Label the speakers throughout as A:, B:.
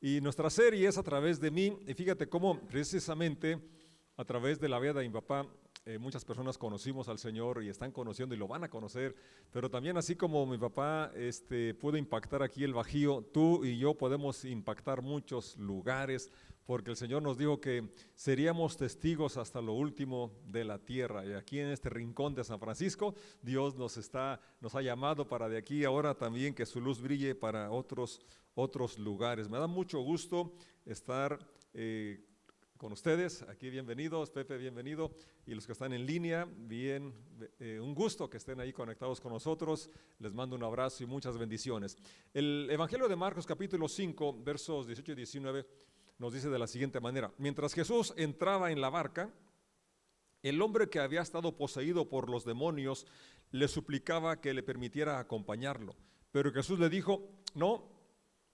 A: y nuestra serie es A Través de Mí. Y fíjate cómo precisamente a través de la vida de mi papá muchas personas conocimos al Señor y están conociendo y lo van a conocer, pero también así como mi papá pudo impactar aquí el Bajío, tú y yo podemos impactar muchos lugares, porque el Señor nos dijo que seríamos testigos hasta lo último de la tierra. Y aquí en este rincón de San Francisco, Dios nos ha llamado para de aquí ahora también que su luz brille para otros lugares. Me da mucho gusto estar con ustedes, aquí bienvenidos, Pepe bienvenido, y los que están en línea, un gusto que estén ahí conectados con nosotros, les mando un abrazo y muchas bendiciones. El Evangelio de Marcos capítulo 5, versos 18 y 19 nos dice de la siguiente manera: mientras Jesús entraba en la barca, el hombre que había estado poseído por los demonios le suplicaba que le permitiera acompañarlo, pero Jesús le dijo: no,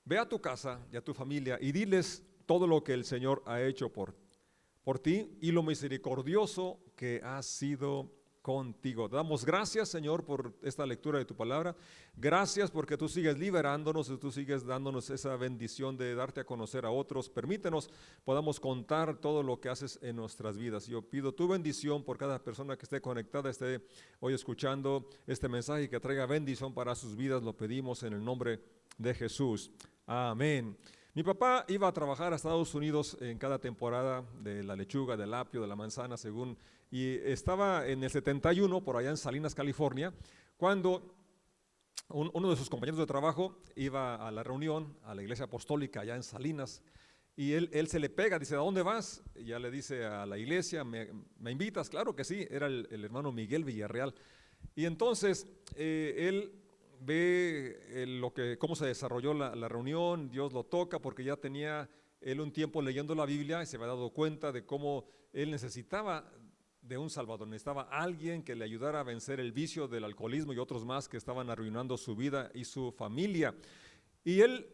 A: ve a tu casa y a tu familia y diles todo lo que el Señor ha hecho por ti y lo misericordioso que ha sido contigo. Te damos gracias, Señor, por esta lectura de tu palabra. Gracias porque tú sigues liberándonos y tú sigues dándonos esa bendición de darte a conocer a otros. Permítenos podamos contar todo lo que haces en nuestras vidas. Yo pido tu bendición por cada persona que esté conectada, esté hoy escuchando este mensaje y que traiga bendición para sus vidas. Lo pedimos en el nombre de Jesús. Amén. Mi papá iba a trabajar a Estados Unidos en cada temporada de la lechuga, del apio, de la manzana, y estaba en el 71 por allá en Salinas, California, cuando uno de sus compañeros de trabajo iba a la reunión, a la iglesia apostólica allá en Salinas, y él se le pega, dice: ¿a dónde vas? Y ya le dice: a la iglesia. ¿Me invitas? Claro que sí, era el hermano Miguel Villarreal. Y entonces él ve cómo se desarrolló la reunión. Dios lo toca porque ya tenía él un tiempo leyendo la Biblia y se había dado cuenta de cómo él necesitaba de un Salvador, necesitaba alguien que le ayudara a vencer el vicio del alcoholismo y otros más que estaban arruinando su vida y su familia. Y el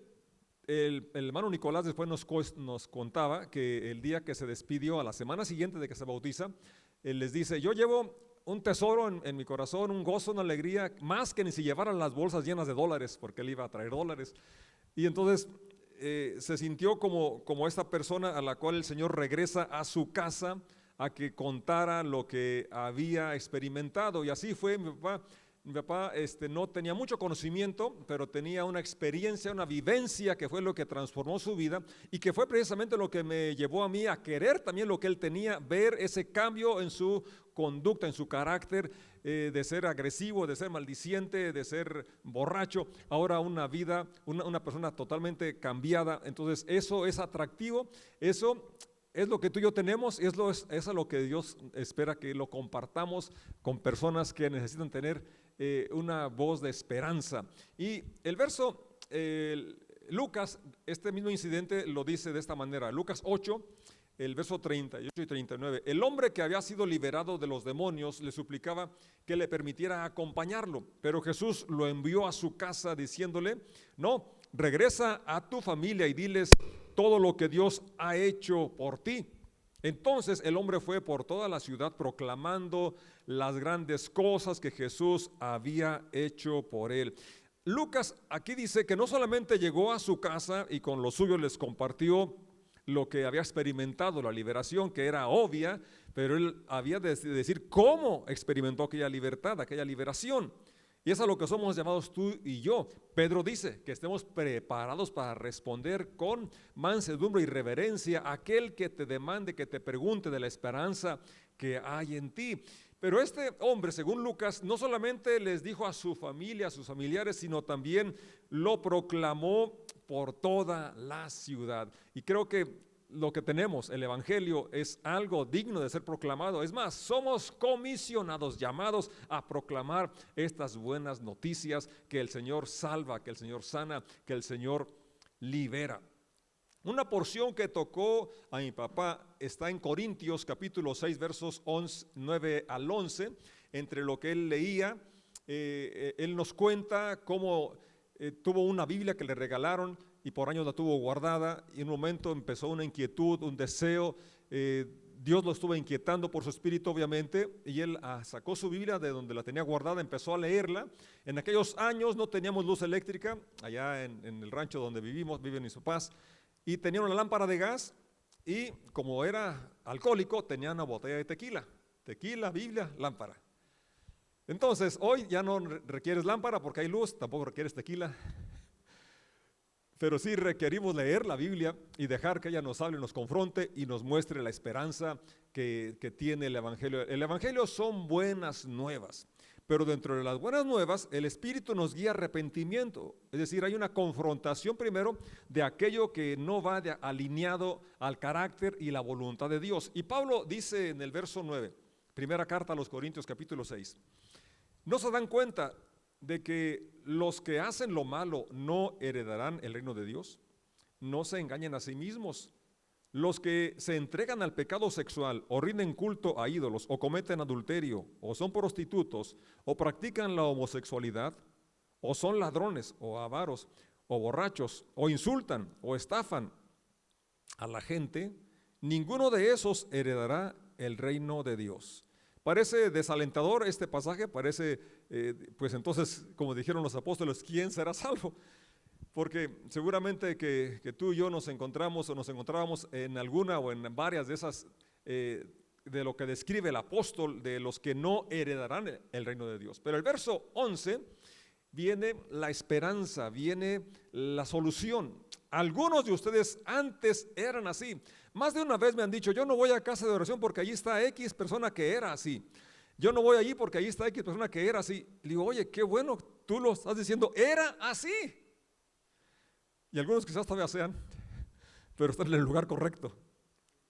A: hermano Nicolás después nos contaba que el día que se despidió, a la semana siguiente de que se bautiza, él les dice: yo llevo un tesoro en mi corazón, un gozo, una alegría, más que ni si llevaran las bolsas llenas de dólares, porque él iba a traer dólares. Y entonces se sintió como esta persona a la cual el Señor regresa a su casa a que contara lo que había experimentado. Y así fue mi papá. Mi papá no tenía mucho conocimiento, pero tenía una experiencia, una vivencia que fue lo que transformó su vida y que fue precisamente lo que me llevó a mí a querer también lo que él tenía, ver ese cambio en su conducta, en su carácter, de ser agresivo, de ser maldiciente, de ser borracho, ahora una vida, una persona totalmente cambiada. Entonces eso es atractivo, eso es lo que tú y yo tenemos, eso es lo que Dios espera que lo compartamos con personas que necesitan tener una voz de esperanza. Y el verso, Lucas, este mismo incidente lo dice de esta manera: Lucas 8, el verso 38 y 39. El hombre que había sido liberado de los demonios le suplicaba que le permitiera acompañarlo, pero Jesús lo envió a su casa diciéndole: no, regresa a tu familia y diles todo lo que Dios ha hecho por ti. Entonces el hombre fue por toda la ciudad proclamando las grandes cosas que Jesús había hecho por él. Lucas aquí dice que no solamente llegó a su casa y con los suyos les compartió lo que había experimentado, la liberación que era obvia, pero él había de decir cómo experimentó aquella libertad, aquella liberación. Y es a lo que somos llamados tú y yo. Pedro dice que estemos preparados para responder con mansedumbre y reverencia a aquel que te demande, que te pregunte de la esperanza que hay en ti. Pero este hombre, según Lucas, no solamente les dijo a su familia, a sus familiares, sino también lo proclamó por toda la ciudad. Y creo que lo que tenemos, el Evangelio, es algo digno de ser proclamado. Es más, somos comisionados, llamados a proclamar estas buenas noticias, que el Señor salva, que el Señor sana, que el Señor libera. Una porción que tocó a mi papá está en Corintios capítulo 6 versos 9 al 11. Entre lo que él leía, él nos cuenta cómo tuvo una Biblia que le regalaron y por años la tuvo guardada, y en un momento empezó una inquietud, un deseo. Dios lo estuvo inquietando por su espíritu, obviamente, y él sacó su Biblia de donde la tenía guardada, empezó a leerla. En aquellos años no teníamos luz eléctrica allá en el rancho donde viven mis papás. y tenía una lámpara de gas y como era alcohólico tenía una botella de tequila. Tequila, Biblia, lámpara. Entonces hoy ya no requieres lámpara porque hay luz, tampoco requieres tequila. Pero sí requerimos leer la Biblia y dejar que ella nos hable, nos confronte y nos muestre la esperanza que tiene el Evangelio. El Evangelio son buenas nuevas, pero dentro de las buenas nuevas el Espíritu nos guía a arrepentimiento. Es decir, hay una confrontación primero de aquello que no va alineado al carácter y la voluntad de Dios. Y Pablo dice en el verso 9, primera carta a los Corintios capítulo 6, ¿no se dan cuenta de que los que hacen lo malo no heredarán el reino de Dios? No se engañen a sí mismos. Los que se entregan al pecado sexual o rinden culto a ídolos o cometen adulterio o son prostitutos o practican la homosexualidad o son ladrones o avaros o borrachos o insultan o estafan a la gente, ninguno de esos heredará el reino de Dios. Parece desalentador este pasaje, parece, pues entonces, como dijeron los apóstoles, ¿quién será salvo? Porque seguramente que tú y yo nos encontramos o nos encontrábamos en alguna o en varias de esas, de lo que describe el apóstol, de los que no heredarán el reino de Dios. Pero el verso 11 viene la esperanza, viene la solución. Algunos de ustedes antes eran así. Más de una vez me han dicho, yo no voy a casa de oración porque allí está X persona que era así. Yo no voy allí porque allí está X persona que era así. Le digo, oye, qué bueno, tú lo estás diciendo, era así. Y algunos quizás todavía sean, pero están en el lugar correcto.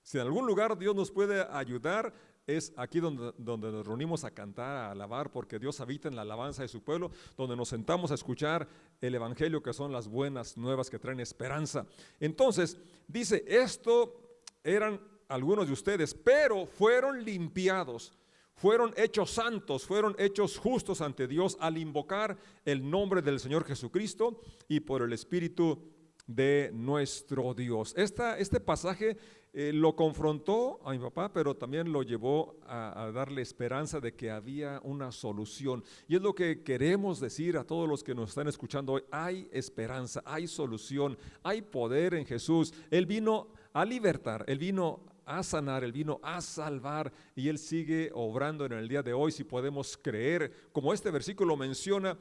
A: Si en algún lugar Dios nos puede ayudar, es aquí donde nos reunimos a cantar, a alabar, porque Dios habita en la alabanza de su pueblo, donde nos sentamos a escuchar el Evangelio, que son las buenas nuevas que traen esperanza. Entonces, dice, esto eran algunos de ustedes, pero fueron limpiados, fueron hechos santos, fueron hechos justos ante Dios al invocar el nombre del Señor Jesucristo y por el Espíritu de nuestro Dios. Este pasaje lo confrontó a mi papá, pero también lo llevó a darle esperanza de que había una solución. Y es lo que queremos decir a todos los que nos están escuchando hoy: hay esperanza, hay solución, hay poder en Jesús. Él vino a libertar, Él vino a sanar, Él vino a salvar, y Él sigue obrando en el día de hoy si podemos creer. Como este versículo menciona,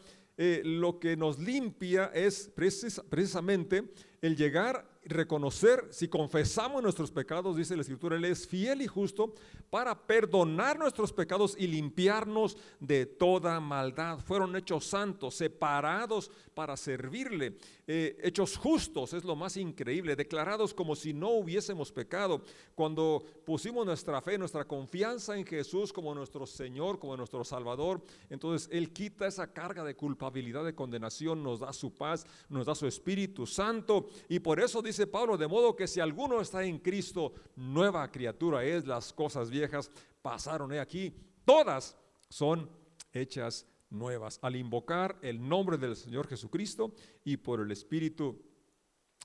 A: lo que nos limpia es precisamente el llegar y reconocer, si confesamos nuestros pecados, dice la Escritura, Él es fiel y justo para perdonar nuestros pecados y limpiarnos de toda maldad. Fueron hechos santos, separados para servirle, hechos justos, es lo más increíble, declarados como si no hubiésemos pecado. Cuando pusimos nuestra fe, nuestra confianza en Jesús como nuestro Señor, como nuestro Salvador, entonces Él quita esa carga de culpabilidad, de condenación, nos da su paz, nos da su Espíritu Santo. Y por eso dice Pablo, de modo que si alguno está en Cristo, nueva criatura es, las cosas viejas pasaron, aquí, todas son hechas nuevas, al invocar el nombre del Señor Jesucristo y por el Espíritu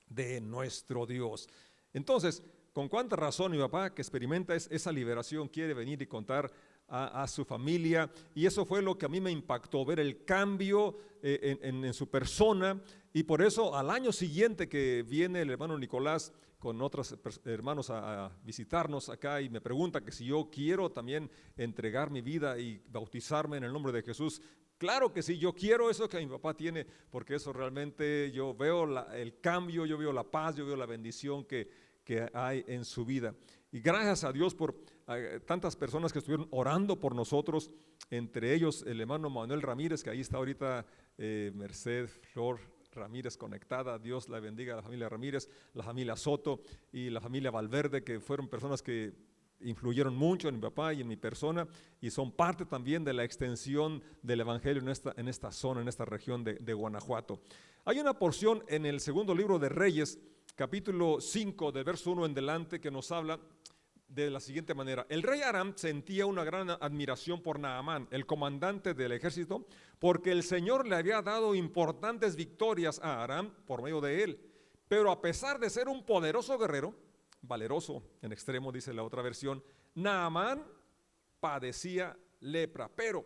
A: de nuestro Dios. Entonces, con cuánta razón mi papá, que experimenta esa liberación, quiere venir y contar a su familia, y eso fue lo que a mí me impactó, ver el cambio en su persona. Y por eso al año siguiente que viene el hermano Nicolás con otros hermanos a visitarnos acá, y me pregunta que si yo quiero también entregar mi vida y bautizarme en el nombre de Jesús. Claro que sí, yo quiero eso que mi papá tiene, porque eso realmente yo veo el cambio, yo veo la paz, yo veo la bendición que hay en su vida. Y gracias a Dios por tantas personas que estuvieron orando por nosotros, entre ellos el hermano Manuel Ramírez, que ahí está ahorita, Merced Flor Ramírez conectada. Dios la bendiga a la familia Ramírez, la familia Soto y la familia Valverde, que fueron personas que influyeron mucho en mi papá y en mi persona, y son parte también de la extensión del Evangelio en esta zona, en esta región de Guanajuato. Hay una porción en el segundo libro de Reyes, capítulo 5, del verso 1 en delante, que nos habla de la siguiente manera. El rey Aram sentía una gran admiración por Naamán, el comandante del ejército, porque el Señor le había dado importantes victorias a Aram por medio de él. Pero a pesar de ser un poderoso guerrero, valeroso en extremo, dice la otra versión, Naamán padecía lepra. Pero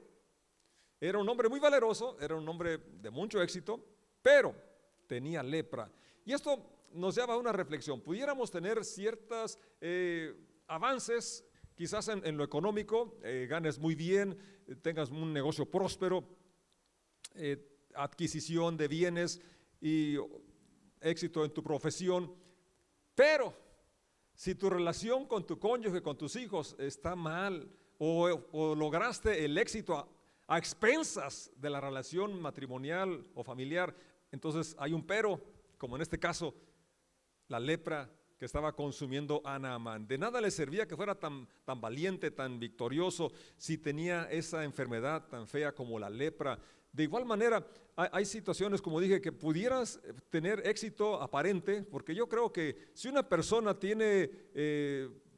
A: era un hombre muy valeroso, era un hombre de mucho éxito, pero tenía lepra. Y esto nos lleva a una reflexión. Pudiéramos tener ciertos avances, quizás en lo económico, ganes muy bien, tengas un negocio próspero, adquisición de bienes y éxito en tu profesión, pero si tu relación con tu cónyuge, con tus hijos está mal, o lograste el éxito a expensas de la relación matrimonial o familiar, entonces hay un pero, como en este caso, la lepra que estaba consumiendo a Naamán. De nada le servía que fuera tan valiente, tan victorioso, si tenía esa enfermedad tan fea como la lepra. De igual manera, hay situaciones, como dije, que pudieras tener éxito aparente, porque yo creo que si una persona tiene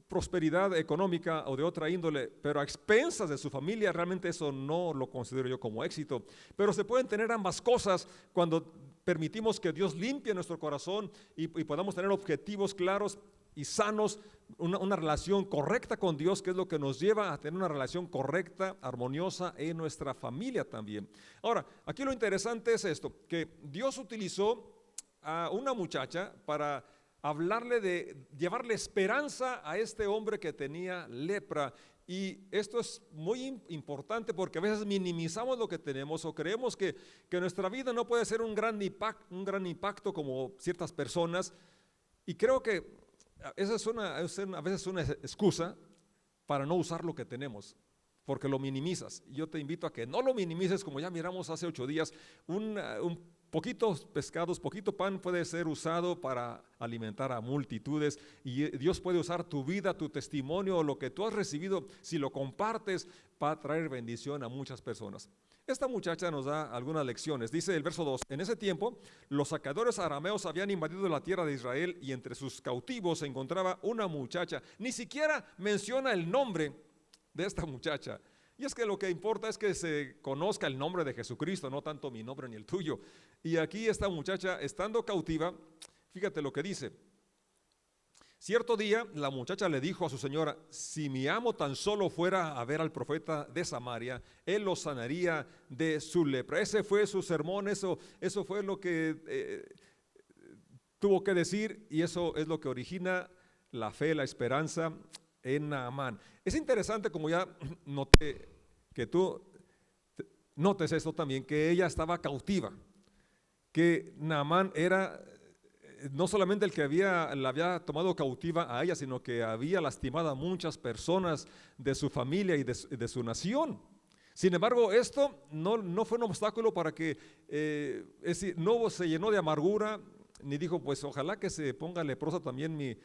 A: prosperidad económica o de otra índole, pero a expensas de su familia, realmente eso no lo considero yo como éxito. Pero se pueden tener ambas cosas cuando permitimos que Dios limpie nuestro corazón y podamos tener objetivos claros y sanos, una relación correcta con Dios, que es lo que nos lleva a tener una relación correcta, armoniosa en nuestra familia también. Ahora, aquí lo interesante es esto, que Dios utilizó a una muchacha para llevarle esperanza a este hombre que tenía lepra. Y esto es muy importante porque a veces minimizamos lo que tenemos o creemos que nuestra vida no puede ser un gran impacto como ciertas personas, y creo que esa es a veces una excusa para no usar lo que tenemos, porque lo minimizas. Yo te invito a que no lo minimices, como ya miramos hace 8 días, un poquitos pescados, poquito pan puede ser usado para alimentar a multitudes, y Dios puede usar tu vida, tu testimonio, lo que tú has recibido, si lo compartes, para traer bendición a muchas personas. Esta muchacha nos da algunas lecciones. Dice el verso 2: en ese tiempo los saqueadores arameos habían invadido la tierra de Israel, y entre sus cautivos se encontraba una muchacha. Ni siquiera menciona el nombre de esta muchacha. Y es que lo que importa es que se conozca el nombre de Jesucristo, no tanto mi nombre ni el tuyo. Y aquí esta muchacha, estando cautiva, fíjate lo que dice. Cierto día la muchacha le dijo a su señora: si mi amo tan solo fuera a ver al profeta de Samaria, él lo sanaría de su lepra. Ese fue su sermón, eso fue lo que tuvo que decir, y eso es lo que origina la fe, la esperanza en Naamán. Es interesante, como ya noté, que tú notes esto también, que ella estaba cautiva, que Naamán era no solamente el que la había tomado cautiva a ella, sino que había lastimado a muchas personas de su familia y de su nación. Sin embargo, esto no fue un obstáculo para que, no se llenó de amargura, ni dijo, pues ojalá que se ponga leprosa también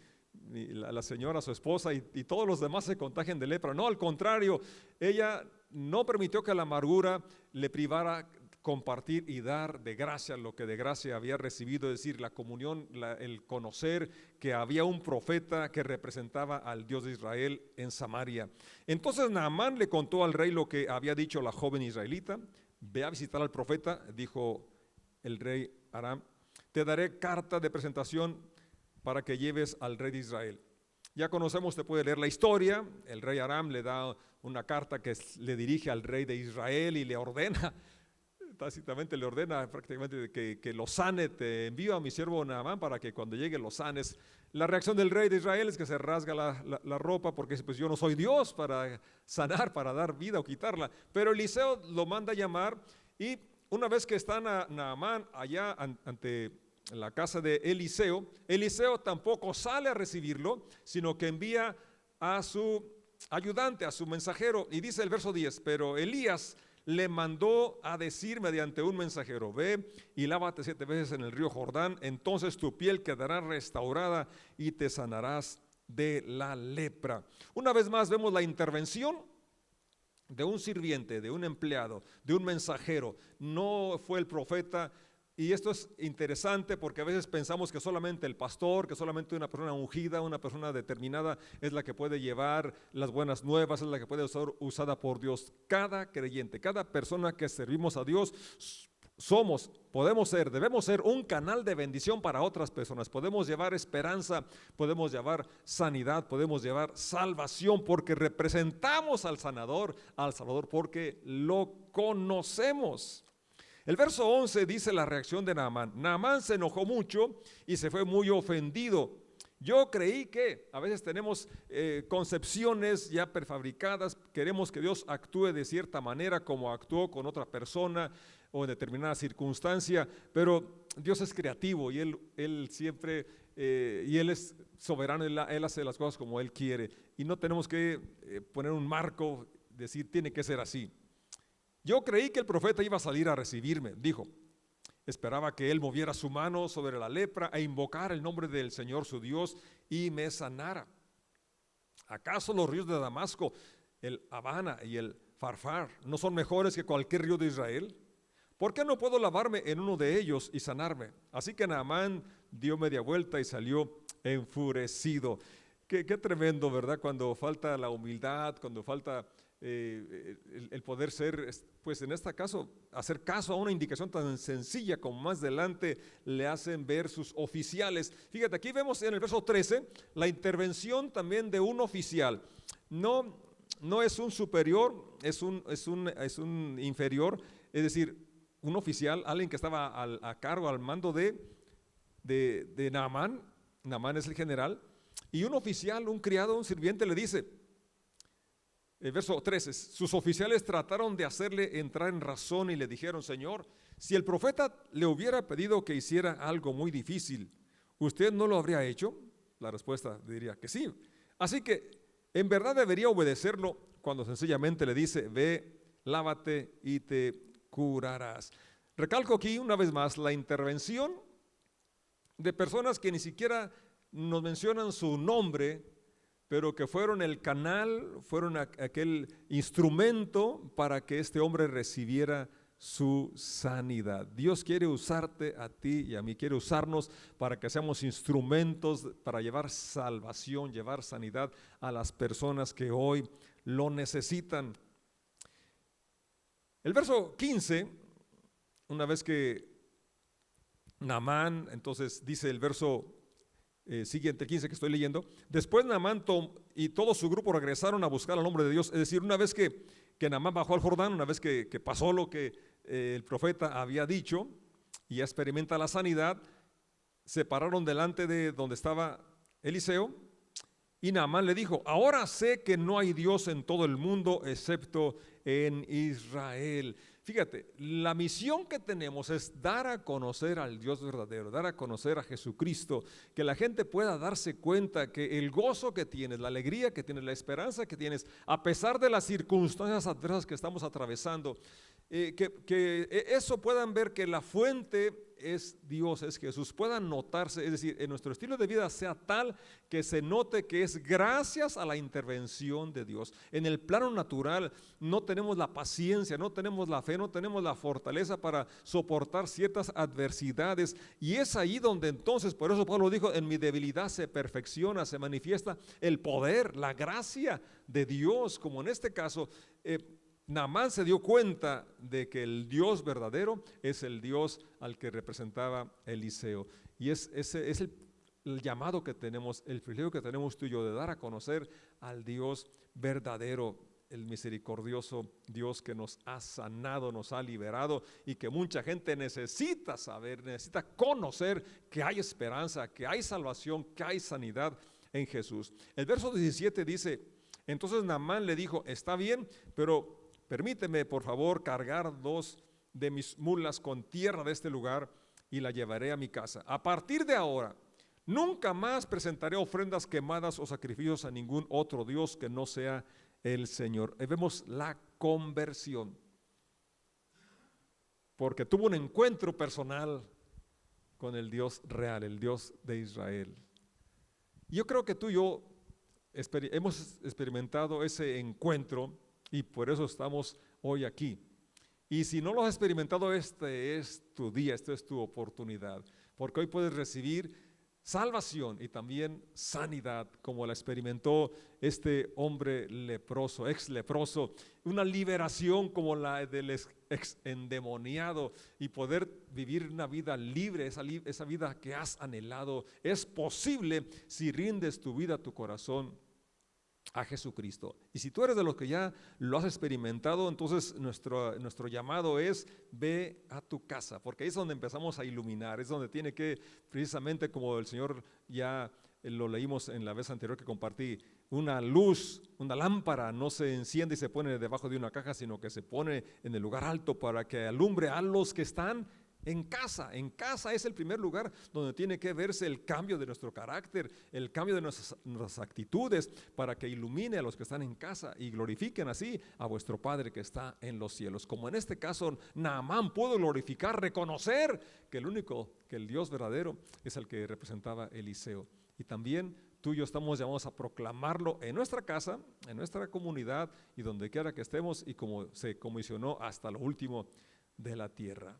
A: la señora, su esposa, y todos los demás se contagien de lepra. No, al contrario, ella no permitió que la amargura le privara compartir y dar de gracia lo que de gracia había recibido, es decir, la comunión, el conocer que había un profeta que representaba al Dios de Israel en Samaria. Entonces Naamán le contó al rey lo que había dicho la joven israelita. Ve a visitar al profeta, dijo el rey Aram, te daré carta de presentación para que lleves al rey de Israel. Ya conocemos, te puede leer la historia. El rey Aram le da una carta que le dirige al rey de Israel y le ordena, tácitamente le ordena prácticamente que lo sane. Te envío a mi siervo Naamán para que cuando llegue lo sanes. La reacción del rey de Israel es que se rasga la ropa, porque pues yo no soy Dios para sanar, para dar vida o quitarla. Pero Eliseo lo manda a llamar, y una vez que está Naamán allá ante la casa de Eliseo, Eliseo tampoco sale a recibirlo, sino que envía a su ayudante, a su mensajero. Y dice el verso 10, pero Elías le mandó a decir mediante un mensajero: ve y lávate 7 veces en el río Jordán, entonces tu piel quedará restaurada y te sanarás de la lepra. Una vez más vemos la intervención de un sirviente, de un empleado, de un mensajero. No fue el profeta. Y esto es interesante porque a veces pensamos que solamente el pastor, que solamente una persona ungida, una persona determinada es la que puede llevar las buenas nuevas, es la que puede ser usada por Dios. Cada creyente, cada persona que servimos a Dios, debemos ser un canal de bendición para otras personas. Podemos llevar esperanza, podemos llevar sanidad, podemos llevar salvación, porque representamos al Salvador, porque lo conocemos. El verso 11 dice la reacción de Naamán. Naamán se enojó mucho y se fue muy ofendido. Yo creí que a veces tenemos concepciones ya prefabricadas, queremos que Dios actúe de cierta manera como actuó con otra persona o en determinada circunstancia, pero Dios es creativo y Él siempre, y Él es soberano, Él hace las cosas como Él quiere y no tenemos que poner un marco, decir tiene que ser así. Yo creí que el profeta iba a salir a recibirme, dijo. Esperaba que él moviera su mano sobre la lepra e invocara el nombre del Señor su Dios y me sanara. ¿Acaso los ríos de Damasco, el Habana y el Farfar, no son mejores que cualquier río de Israel? ¿Por qué no puedo lavarme en uno de ellos y sanarme? Así que Naamán dio media vuelta y salió enfurecido. Qué tremendo, ¿verdad? Cuando falta la humildad, cuando falta el poder ser, pues en este caso, hacer caso a una indicación tan sencilla como más adelante le hacen ver sus oficiales. Fíjate, aquí vemos en el verso 13 la intervención también de un oficial. No es un superior, es un inferior, es decir, un oficial, alguien que estaba a cargo, al mando de Naamán. Naamán es el general. Y un oficial, un criado, un sirviente le dice, el verso 13, sus oficiales trataron de hacerle entrar en razón y le dijeron, Señor, si el profeta le hubiera pedido que hiciera algo muy difícil, ¿usted no lo habría hecho? La respuesta diría que sí. Así que en verdad debería obedecerlo cuando sencillamente le dice, ve, lávate y te curarás. Recalco aquí una vez más la intervención de personas que ni siquiera nos mencionan su nombre, pero que fueron el canal, fueron aquel instrumento para que este hombre recibiera su sanidad. Dios quiere usarte a ti y a mí, quiere usarnos para que seamos instrumentos para llevar salvación, llevar sanidad a las personas que hoy lo necesitan. El verso 15, una vez que Naamán, entonces dice el verso siguiente, 15 que estoy leyendo, después Naamán y todo su grupo regresaron a buscar al hombre de Dios, es decir, una vez que Naamán bajó al Jordán, una vez que pasó lo que el profeta había dicho y ya experimenta la sanidad, se pararon delante de donde estaba Eliseo y Naamán le dijo, ahora sé que no hay Dios en todo el mundo excepto en Israel. Fíjate, la misión que tenemos es dar a conocer al Dios verdadero, dar a conocer a Jesucristo, que la gente pueda darse cuenta que el gozo que tienes, la alegría que tienes, la esperanza que tienes, a pesar de las circunstancias adversas que estamos atravesando, que eso puedan ver que la fuente es Dios, es Jesús, puedan notarse, es decir, en nuestro estilo de vida sea tal que se note que es gracias a la intervención de Dios. En el plano natural no tenemos la paciencia, no tenemos la fe, no tenemos la fortaleza para soportar ciertas adversidades y es ahí donde entonces, por eso Pablo dijo, en mi debilidad se perfecciona, se manifiesta el poder, la gracia de Dios, como en este caso Naamán se dio cuenta de que el Dios verdadero es el Dios al que representaba Eliseo. Y ese es el llamado que tenemos, el privilegio que tenemos tú y yo de dar a conocer al Dios verdadero, el misericordioso Dios que nos ha sanado, nos ha liberado y que mucha gente necesita saber, necesita conocer que hay esperanza, que hay salvación, que hay sanidad en Jesús. El verso 17 dice, entonces Naamán le dijo, está bien, pero permíteme, por favor, cargar 2 de mis mulas con tierra de este lugar y la llevaré a mi casa. A partir de ahora, nunca más presentaré ofrendas quemadas o sacrificios a ningún otro Dios que no sea el Señor. Vemos la conversión, porque tuvo un encuentro personal con el Dios real, el Dios de Israel. Yo creo que tú y yo hemos experimentado ese encuentro y por eso estamos hoy aquí. Y si no lo has experimentado, este es tu día, esta es tu oportunidad, porque hoy puedes recibir salvación y también sanidad, como la experimentó este hombre leproso, ex leproso, una liberación como la del ex endemoniado y poder vivir una vida libre, esa vida que has anhelado. Es posible si rindes tu vida, tu corazón a Jesucristo. Y si tú eres de los que ya lo has experimentado, entonces nuestro llamado es: ve a tu casa, porque ahí es donde empezamos a iluminar, es donde tiene que, precisamente como el Señor ya lo leímos en la vez anterior que compartí, una luz, una lámpara no se enciende y se pone debajo de una caja, sino que se pone en el lugar alto para que alumbre a los que están en casa. En casa es el primer lugar donde tiene que verse el cambio de nuestro carácter, el cambio de nuestras actitudes, para que ilumine a los que están en casa y glorifiquen así a vuestro Padre que está en los cielos. Como en este caso Naamán pudo glorificar, reconocer que el Dios verdadero es el que representaba Eliseo. Y también tú y yo estamos llamados a proclamarlo en nuestra casa, en nuestra comunidad y donde quiera que estemos, y como se comisionó hasta lo último de la tierra.